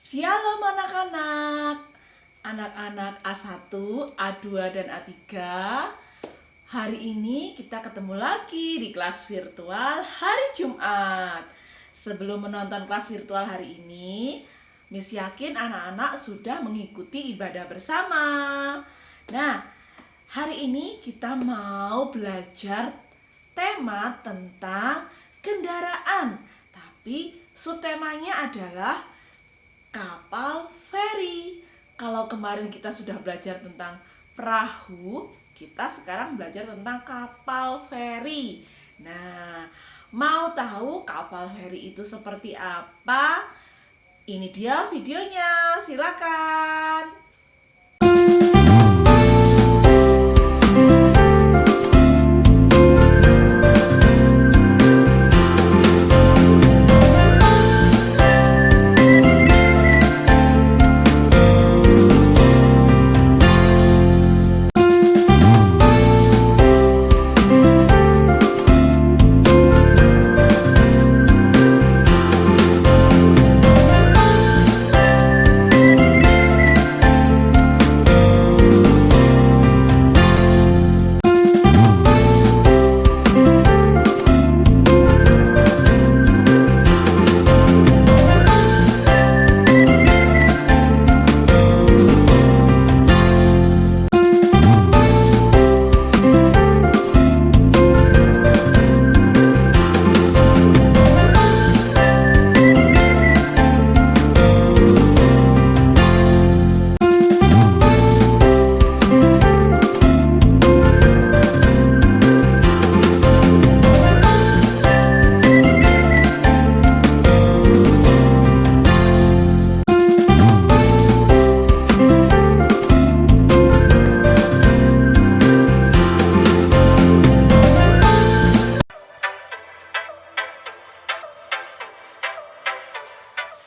Shalom anak-anak, anak-anak A1, A2, dan A3. Hari ini kita ketemu lagi di kelas virtual hari Jumat. Sebelum menonton kelas virtual hari ini, Miss yakin anak-anak sudah mengikuti ibadah bersama. Nah, hari ini kita mau belajar tema tentang kendaraan. Tapi subtemanya adalah kapal feri. Kalau kemarin kita sudah belajar tentang perahu, kita sekarang belajar tentang kapal feri. Nah, mau tahu kapal feri itu seperti apa? Ini dia videonya, silakan.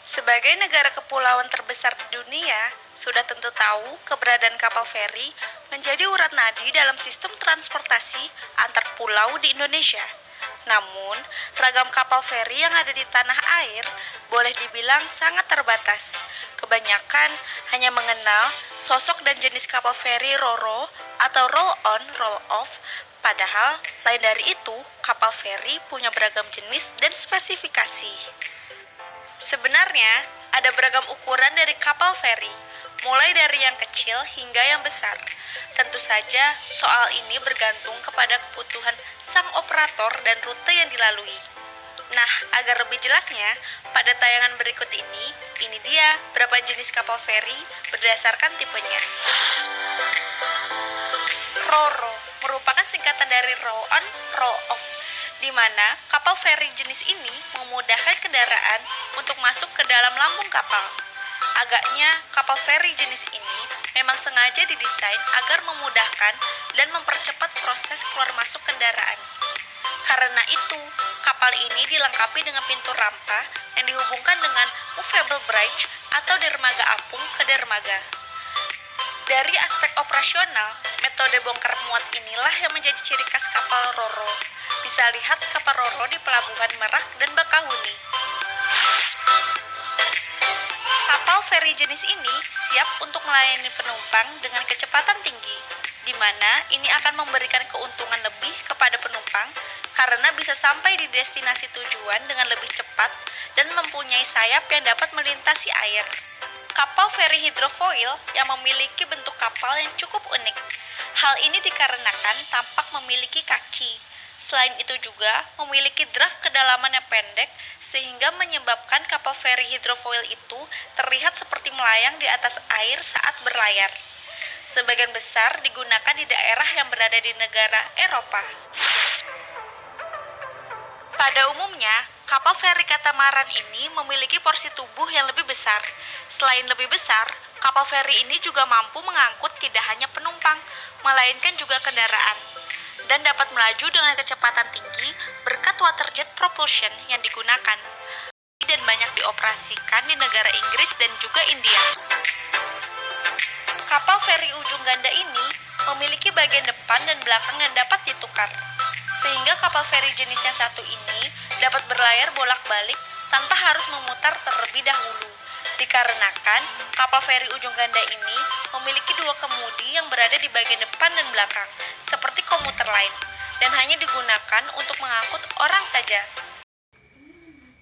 Sebagai negara kepulauan terbesar di dunia, sudah tentu tahu keberadaan kapal feri menjadi urat nadi dalam sistem transportasi antar pulau di Indonesia. Namun, ragam kapal feri yang ada di tanah air boleh dibilang sangat terbatas. Kebanyakan hanya mengenal sosok dan jenis kapal feri Ro-Ro atau roll on, roll off. Padahal, lain dari itu, kapal feri punya beragam jenis dan spesifikasi. Sebenarnya, ada beragam ukuran dari kapal feri, mulai dari yang kecil hingga yang besar. Tentu saja, soal ini bergantung kepada kebutuhan sang operator dan rute yang dilalui. Nah, agar lebih jelasnya, pada tayangan berikut ini dia berapa jenis kapal feri berdasarkan tipenya. Ro-Ro merupakan singkatan dari roll on, roll off, di mana kapal feri jenis ini memudahkan kendaraan untuk masuk ke dalam lambung kapal. Agaknya, kapal feri jenis ini memang sengaja didesain agar memudahkan dan mempercepat proses keluar masuk kendaraan. Karena itu, kapal ini dilengkapi dengan pintu rampa yang dihubungkan dengan movable bridge atau dermaga apung ke dermaga. Dari aspek operasional, metode bongkar muat inilah yang menjadi ciri khas kapal Ro-Ro. Bisa lihat kapal Ro-Ro di Pelabuhan Merak dan Bakahuni. Kapal feri jenis ini siap untuk melayani penumpang dengan kecepatan tinggi, di mana ini akan memberikan keuntungan lebih kepada penumpang karena bisa sampai di destinasi tujuan dengan lebih cepat dan mempunyai sayap yang dapat melintasi air. Kapal feri hidrofoil yang memiliki bentuk kapal yang cukup unik. Hal ini dikarenakan tampak memiliki kaki. Selain itu juga memiliki draft kedalaman yang pendek sehingga menyebabkan kapal feri hidrofoil itu terlihat seperti melayang di atas air saat berlayar. Sebagian besar digunakan di daerah yang berada di negara Eropa. Pada umumnya, kapal feri katamaran ini memiliki porsi tubuh yang lebih besar. Selain lebih besar, kapal feri ini juga mampu mengangkut tidak hanya penumpang, melainkan juga kendaraan, dan dapat melaju dengan kecepatan tinggi berkat waterjet propulsion yang digunakan, dan banyak dioperasikan di negara Inggris dan juga India. Kapal feri ujung ganda ini memiliki bagian depan dan belakang yang dapat ditukar, sehingga kapal feri jenis yang satu ini dapat berlayar bolak-balik tanpa harus memutar terlebih dahulu. Dikarenakan kapal feri ujung ganda ini memiliki dua kemudi yang berada di bagian depan dan belakang, seperti komuter lain, dan hanya digunakan untuk mengangkut orang saja.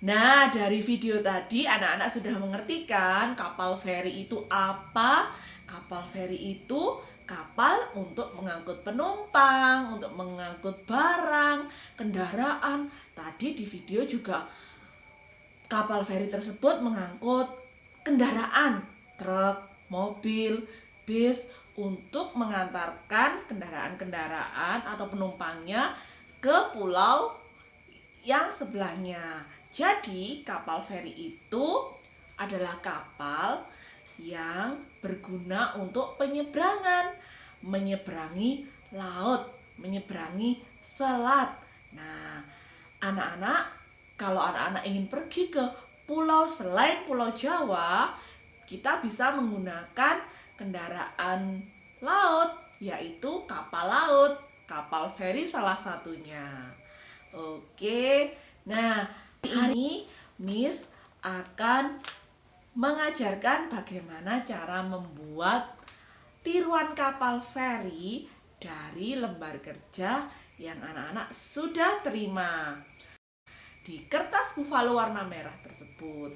Nah, dari video tadi anak-anak sudah mengerti kan kapal feri itu apa? Kapal feri itu kapal untuk mengangkut penumpang, untuk mengangkut barang, kendaraan. Tadi di video juga kapal feri tersebut mengangkut kendaraan, truk, mobil, bis untuk mengantarkan kendaraan-kendaraan atau penumpangnya ke pulau yang sebelahnya. Jadi kapal feri itu adalah kapal yang berguna untuk penyeberangan, menyeberangi laut, menyeberangi selat. Nah, kalau anak-anak ingin pergi ke pulau selain Pulau Jawa, kita bisa menggunakan kendaraan laut, yaitu kapal laut. Kapal feri salah satunya. Oke, nah hari ini Miss akan mengajarkan bagaimana cara membuat tiruan kapal feri dari lembar kerja yang anak-anak sudah terima di kertas buffalo warna merah tersebut.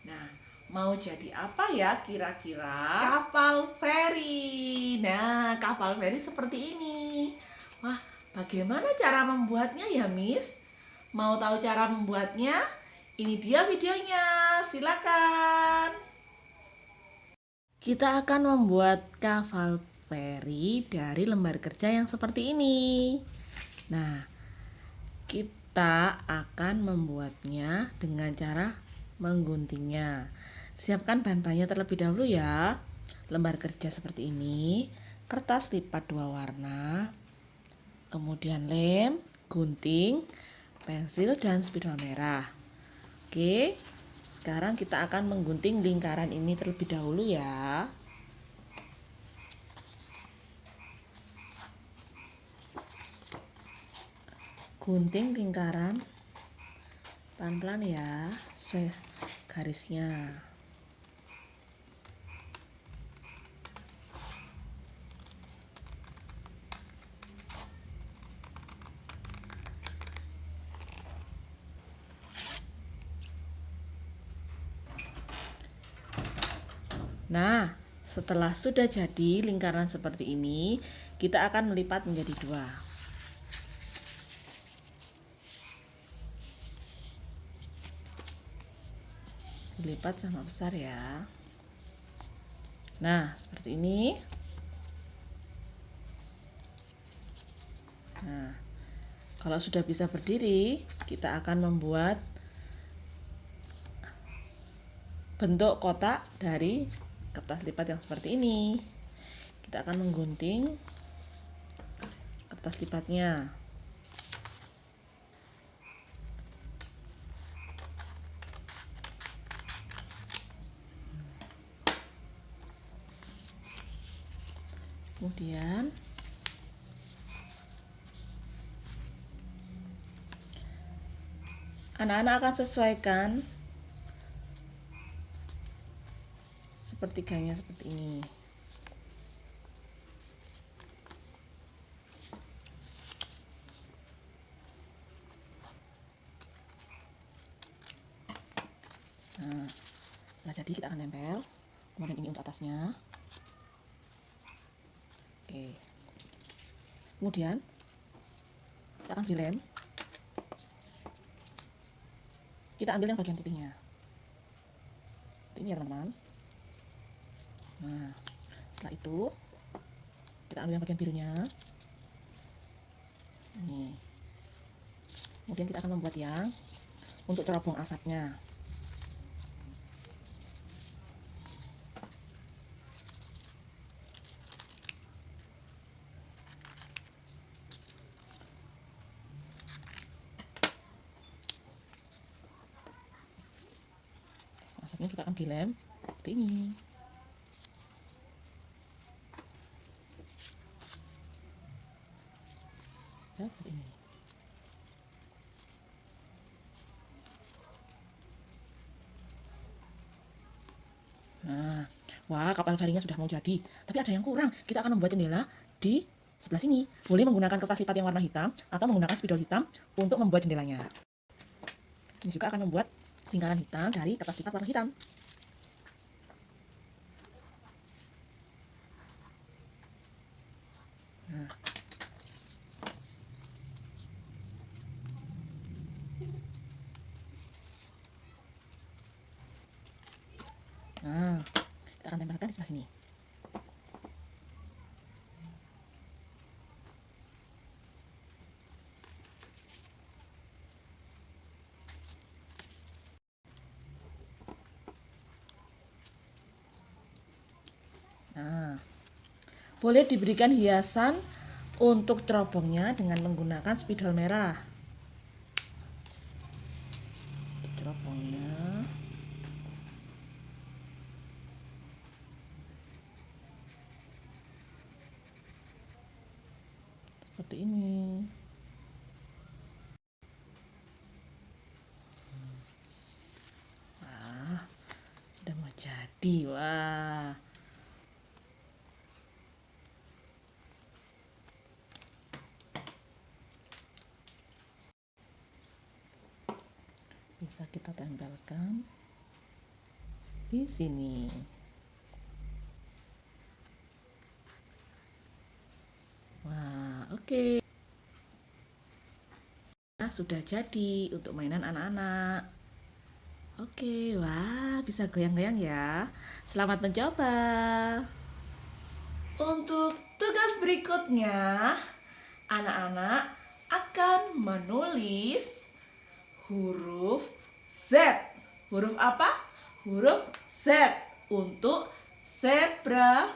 Nah, mau jadi apa ya kira-kira kapal feri? Nah, kapal feri seperti ini. Wah, bagaimana cara membuatnya ya, Miss? Mau tahu cara membuatnya? Ini dia videonya, silakan. Kita akan membuat kapal feri dari lembar kerja yang seperti ini. Nah, kita akan membuatnya dengan cara mengguntingnya. Siapkan bahan-bahannya terlebih dahulu ya. Lembar kerja seperti ini, kertas lipat 2 warna, kemudian lem, gunting, pensil, dan spidol merah. Oke, sekarang kita akan menggunting lingkaran ini terlebih dahulu ya. Gunting lingkaran pelan-pelan ya, sesuai garisnya. Nah, setelah sudah jadi lingkaran seperti ini, kita akan melipat menjadi 2. Dilipat sama besar ya. Nah, seperti ini. Nah, kalau sudah bisa berdiri, kita akan membuat bentuk kotak dari kertas lipat yang seperti ini. Kita akan menggunting kertas lipatnya. Kemudian anak-anak akan sesuaikan sepertiganya seperti ini. Nah, setelah jadi kita akan tempel, kemudian ini untuk atasnya. Oke. Kemudian kita akan dilem. Kita ambil yang bagian putihnya. Ini ya teman-teman. Nah, setelah itu kita ambil yang bagian birunya. Nih. Kemudian kita akan membuat yang untuk cerobong asapnya. Asapnya juga akan dilem seperti ini. Ya, seperti ini. Wah, kapal ferinya sudah mau jadi. Tapi ada yang kurang. Kita akan membuat jendela di sebelah sini. Boleh menggunakan kertas lipat yang warna hitam atau menggunakan spidol hitam untuk membuat jendelanya. Ini juga akan membuat lingkaran hitam dari kertas lipat warna hitam. Nah, kita akan tempelkan di sebelah sini. Nah, boleh diberikan hiasan untuk cerobongnya dengan menggunakan spidol merah. Cerobongnya. Seperti ini. Wah, sudah mau jadi. Wah. Bisa kita tempelkan di sini. Wah, oke. Nah, sudah jadi untuk mainan anak-anak. Oke, wah, bisa goyang-goyang ya. Selamat mencoba. Untuk tugas berikutnya, anak-anak akan menulis huruf Z. Huruf apa? Huruf Z untuk zebra,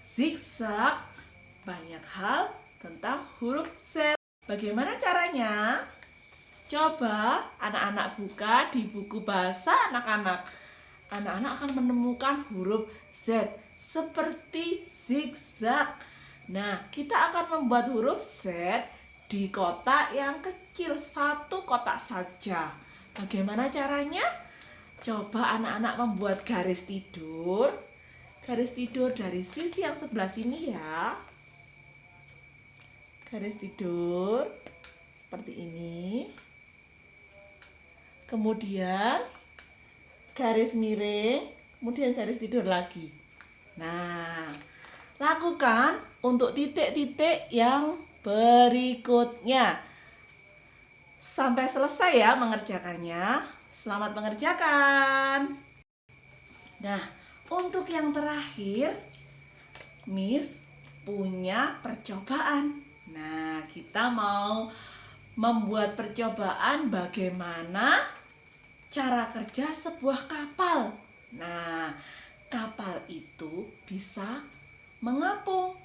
zigzag, banyak hal tentang huruf Z. Bagaimana caranya? Coba anak-anak buka di buku bahasa anak-anak. Anak-anak akan menemukan huruf Z seperti zigzag. Nah, kita akan membuat huruf Z di kotak yang kecil, satu kotak saja. Bagaimana caranya? Coba anak-anak membuat garis tidur. Garis tidur dari sisi yang sebelah sini ya. Garis tidur seperti ini. Kemudian garis miring, kemudian garis tidur lagi. Nah, lakukan untuk titik-titik yang berikutnya. Sampai selesai ya mengerjakannya. Selamat mengerjakan. Nah, untuk yang terakhir, Miss punya percobaan. Nah, kita mau membuat percobaan bagaimana cara kerja sebuah kapal. Nah, kapal itu bisa mengapung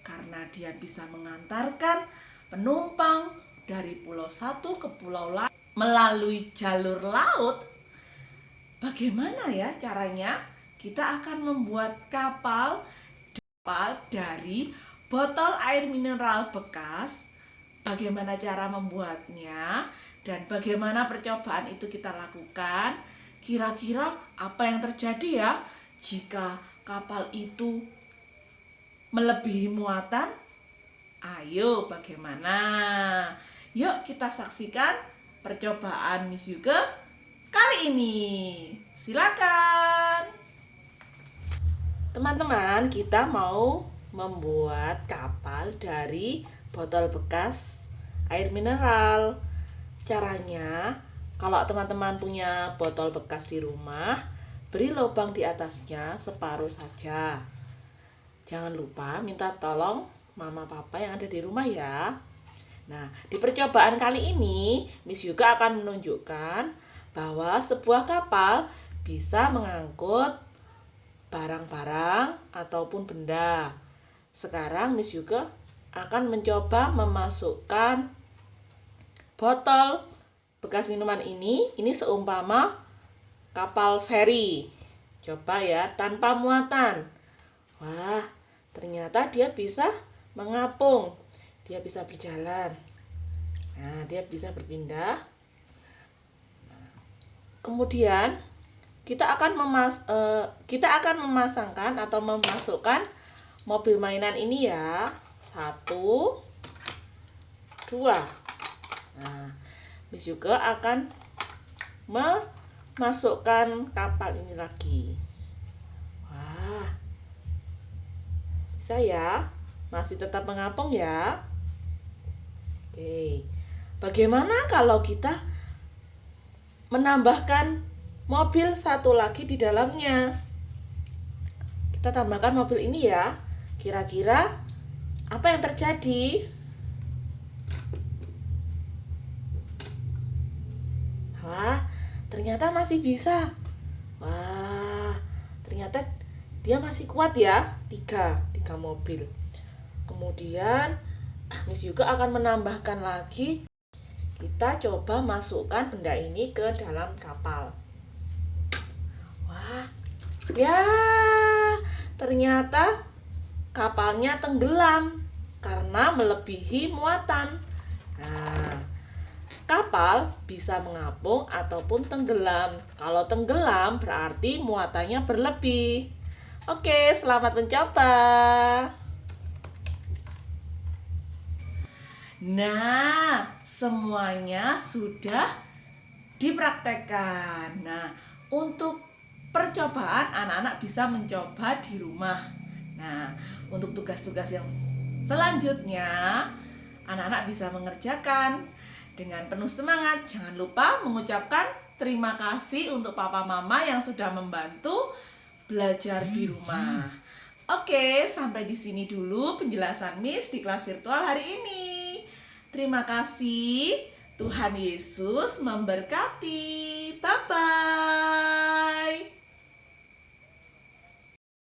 karena dia bisa mengantarkan penumpang dari pulau satu ke pulau lain melalui jalur laut. Bagaimana ya caranya? Kita akan membuat kapal dari botol air mineral bekas. Bagaimana cara membuatnya? Dan bagaimana percobaan itu kita lakukan? Kira-kira apa yang terjadi ya jika kapal itu melebihi muatan? Ayo, bagaimana? Yuk kita saksikan percobaan Miss Yuke kali ini. Silakan. Teman-teman, kita mau membuat kapal dari botol bekas air mineral. Caranya, kalau teman-teman punya botol bekas di rumah, beri lubang di atasnya separuh saja. Jangan lupa minta tolong mama papa yang ada di rumah ya. Nah, di percobaan kali ini, Miss juga akan menunjukkan bahwa sebuah kapal bisa mengangkut barang-barang ataupun benda. Sekarang Miss juga akan mencoba memasukkan botol bekas minuman ini seumpama kapal feri. Coba ya, tanpa muatan. Wah, ternyata dia bisa mengapung. Dia bisa berjalan. Nah, dia bisa berpindah. Kemudian kita akan memasangkan atau memasukkan mobil mainan ini ya. 1, 2. Nah, Miss juga akan memasukkan kapal ini lagi. Wah, bisa ya? Masih tetap mengapung ya? Oke, bagaimana kalau kita menambahkan mobil satu lagi di dalamnya? Kita tambahkan mobil ini ya. Kira-kira apa yang terjadi? Wah, ternyata masih bisa. Wah, ternyata dia masih kuat ya. Tiga mobil. Kemudian Miss juga akan menambahkan lagi. Kita coba masukkan benda ini ke dalam kapal. Wah, ya, ternyata kapalnya tenggelam karena melebihi muatan. Nah, kapal bisa mengapung ataupun tenggelam. Kalau tenggelam berarti muatannya berlebih. Oke, selamat mencoba. Nah, semuanya sudah dipraktekkan. Nah, untuk percobaan anak-anak bisa mencoba di rumah. Nah, untuk tugas-tugas yang selanjutnya anak-anak bisa mengerjakan dengan penuh semangat. Jangan lupa mengucapkan terima kasih untuk papa mama yang sudah membantu belajar di rumah. Oke, sampai di sini dulu penjelasan Miss di kelas virtual hari ini. Terima kasih. Tuhan Yesus memberkati. Bye-bye.